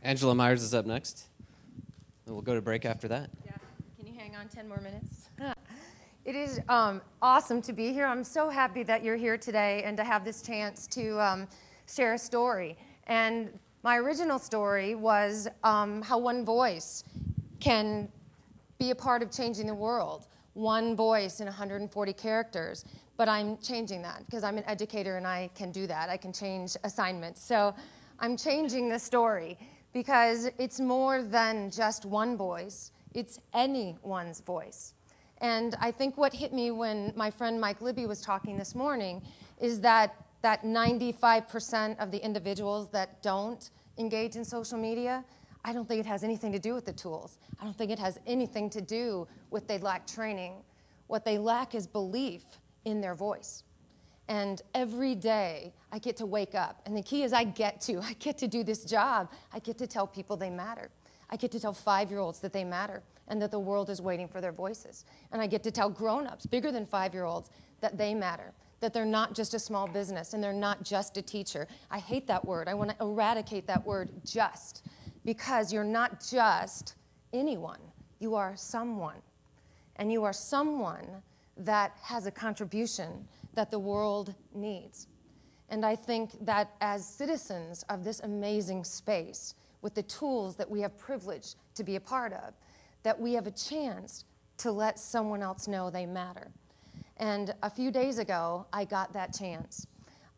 Angela Maiers is up next. And we'll go to break after that. Yeah. Can you hang on 10 more minutes? It is awesome to be here. I'm so happy that you're here today and to have this chance to share a story. And my original story was how one voice can be a part of changing the world. One voice in 140 characters. But I'm changing that because I'm an educator and I can do that. I can change assignments. So I'm changing the story because it's more than just one voice. It's anyone's voice. And I think what hit me when my friend Mike Libby was talking this morning is that 95% of the individuals that don't engage in social media, I don't think it has anything to do with the tools. I don't think it has anything to do with they lack training. What they lack is belief in their voice. And every day I get to wake up. And the key is I get to do this job. I get to tell people they matter. I get to tell 5-year-olds that they matter and that the world is waiting for their voices. And I get to tell grown-ups, bigger than 5-year-olds, that they matter, that they're not just a small business and they're not just a teacher. I hate that word. I want to eradicate that word, just, because you're not just anyone. You are someone. And you are someone that has a contribution that the world needs. And I think that as citizens of this amazing space, with the tools that we have privilege to be a part of, that we have a chance to let someone else know they matter. And a few days ago, I got that chance.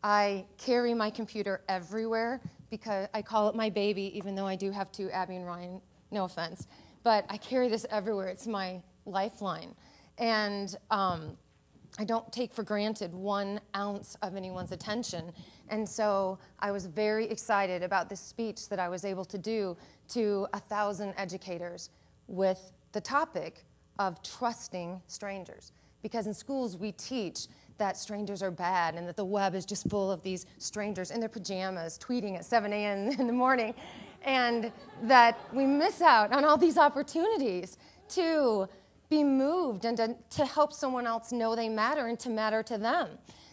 I carry my computer everywhere because I call it my baby, even though I do have 2, Abby and Ryan, no offense. But I carry this everywhere. It's my lifeline. And I don't take for granted 1 ounce of anyone's attention. And so I was very excited about this speech that I was able to do to 1,000 educators with the topic of trusting strangers. Because in schools we teach that strangers are bad and that the web is just full of these strangers in their pajamas tweeting at 7 a.m. in the morning, and that we miss out on all these opportunities to be moved and to help someone else know they matter and to matter to them.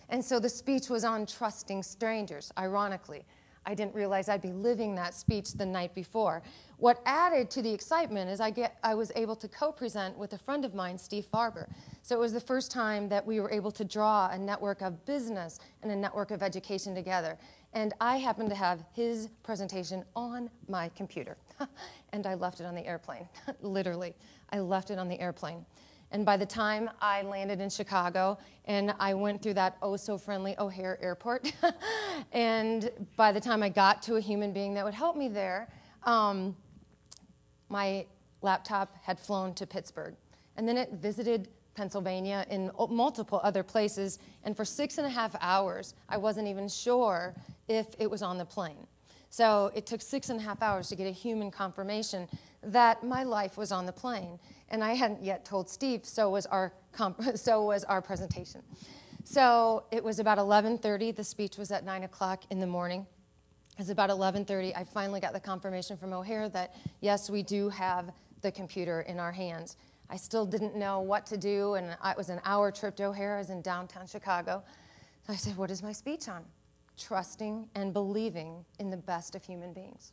And so the speech was on trusting strangers, ironically. I didn't realize I'd be living that speech the night before. What added to the excitement is I was able to co-present with a friend of mine, Steve Farber. So it was the first time that we were able to draw a network of business and a network of education together. And I happened to have his presentation on my computer. And I left it on the airplane, literally. I left it on the airplane. And by the time I landed in Chicago and I went through that oh-so-friendly O'Hare airport, and by the time I got to a human being that would help me there, my laptop had flown to Pittsburgh. And then it visited Pennsylvania and multiple other places. And for 6.5 hours, I wasn't even sure if it was on the plane. So it took 6.5 hours to get a human confirmation that my life was on the plane. And I hadn't yet told Steve, so was our presentation. So it was about 11:30. The speech was at 9 o'clock in the morning. It was about 11:30. I finally got the confirmation from O'Hare that, yes, we do have the computer in our hands. I still didn't know what to do, and it was an hour trip to O'Hare. I was in downtown Chicago. So I said, what is my speech on? Trusting and believing in the best of human beings.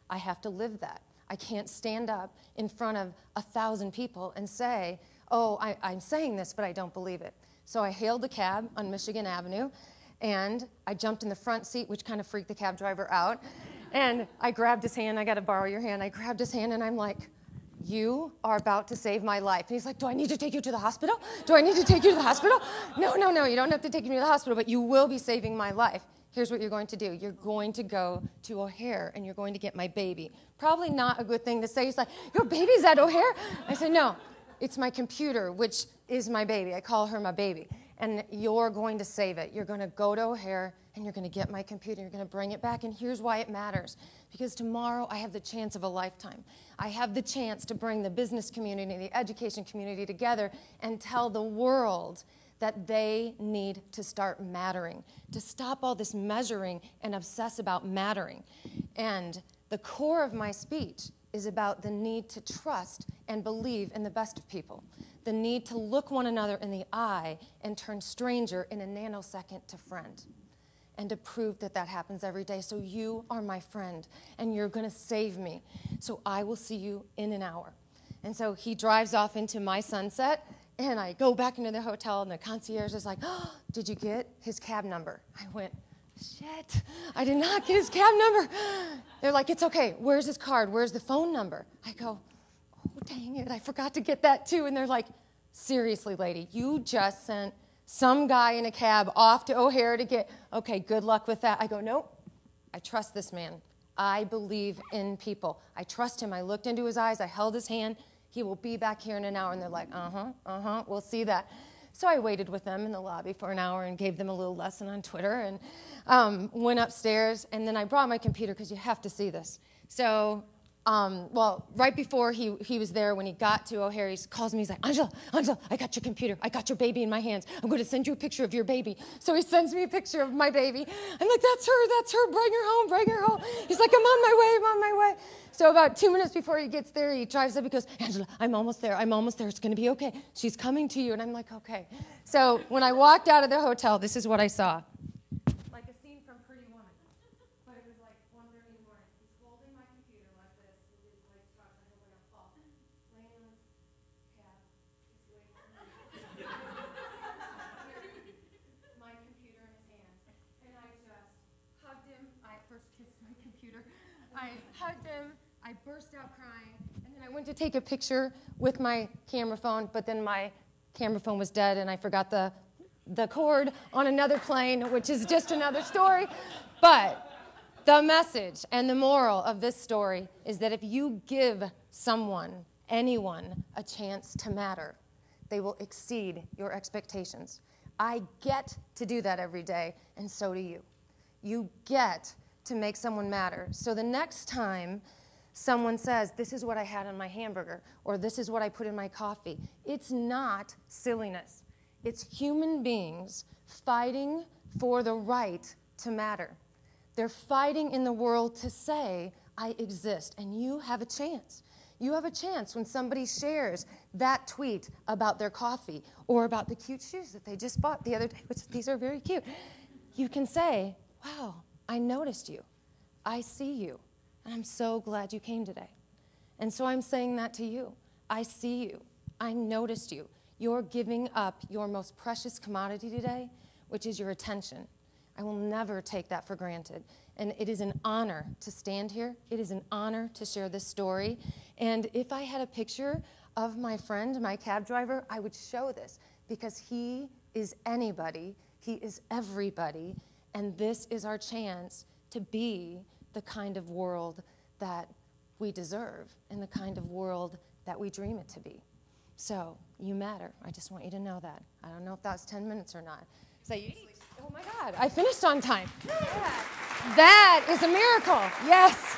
I have to live that. I can't stand up in front of 1,000 people and say, oh, I'm saying this, but I don't believe it. So I hailed a cab on Michigan Avenue, and I jumped in the front seat, which kind of freaked the cab driver out. And I grabbed his hand. I got to borrow your hand. I grabbed his hand, and I'm like, you are about to save my life. And he's like, do I need to take you to the hospital? Do I need to take you to the hospital? No, you don't have to take me to the hospital, but you will be saving my life. Here's what you're going to do. You're going to go to O'Hare, and you're going to get my baby. Probably not a good thing to say. He's like, your baby's at O'Hare? I said, no, it's my computer, which is my baby. I call her my baby. And you're going to save it. You're going to go to O'Hare, and you're going to get my computer. You're going to bring it back, and here's why it matters. Because tomorrow I have the chance of a lifetime. I have the chance to bring the business community, the education community together and tell the world that they need to start mattering, to stop all this measuring and obsess about mattering. And the core of my speech is about the need to trust and believe in the best of people, the need to look one another in the eye and turn stranger in a nanosecond to friend. and to prove that that happens every day. So you are my friend, and you're going to save me. So I will see you in an hour. And so he drives off into my sunset, and I go back into the hotel, and the concierge is like, oh, did you get his cab number? I went, shit, I did not get his cab number. They're like, it's okay. Where's his card? Where's the phone number? I go, oh, dang it, I forgot to get that too. And they're like, seriously, lady, you just sent some guy in a cab off to O'Hare to get, okay, good luck with that. I go, nope, I trust this man. I believe in people. I trust him. I looked into his eyes. I held his hand. He will be back here in an hour. And they're like, we'll see that. So I waited with them in the lobby for an hour and gave them a little lesson on Twitter and went upstairs. And then I brought my computer because you have to see this. So, well, right before he was there, when he got to O'Hare, he calls me. He's like, Angela, I got your computer. I got your baby in my hands. I'm going to send you a picture of your baby. So he sends me a picture of my baby. I'm like, that's her. Bring her home. He's like, I'm on my way. So about 2 minutes before he gets there, he drives up. He goes, Angela, I'm almost there. It's going to be okay. She's coming to you. And I'm like, okay. So when I walked out of the hotel, this is what I saw. Like a scene from Pretty Woman. But it was like 1:30 in the morning. He's holding my computer like this with his legs crossed. I hope I don't fall. Laying in his cab. Just waiting for me. My computer in his hands. And I just hugged him. I first kissed my computer. I hugged him. I burst out crying, and then I went to take a picture with my camera phone, but then my camera phone was dead, and I forgot the cord on another plane, which is just another story. But the message and the moral of this story is that if you give someone, anyone, a chance to matter, they will exceed your expectations. I get to do that every day, and so do you. You get to make someone matter. So the next time someone says, this is what I had on my hamburger, or this is what I put in my coffee, it's not silliness. It's human beings fighting for the right to matter. They're fighting in the world to say, I exist, and you have a chance. You have a chance when somebody shares that tweet about their coffee or about the cute shoes that they just bought the other day, which these are very cute. You can say, wow, I noticed you. I see you. And I'm so glad you came today. And so I'm saying that to you. I see you. I noticed you. You're giving up your most precious commodity today, which is your attention. I will never take that for granted. And it is an honor to stand here. It is an honor to share this story. And if I had a picture of my friend, my cab driver, I would show this because he is anybody. He is everybody. And this is our chance to be the kind of world that we deserve and the kind of world that we dream it to be. So you matter. I just want you to know that. I don't know if that was 10 minutes or not. So oh my God, I finished on time. Yeah. That is a miracle. Yes.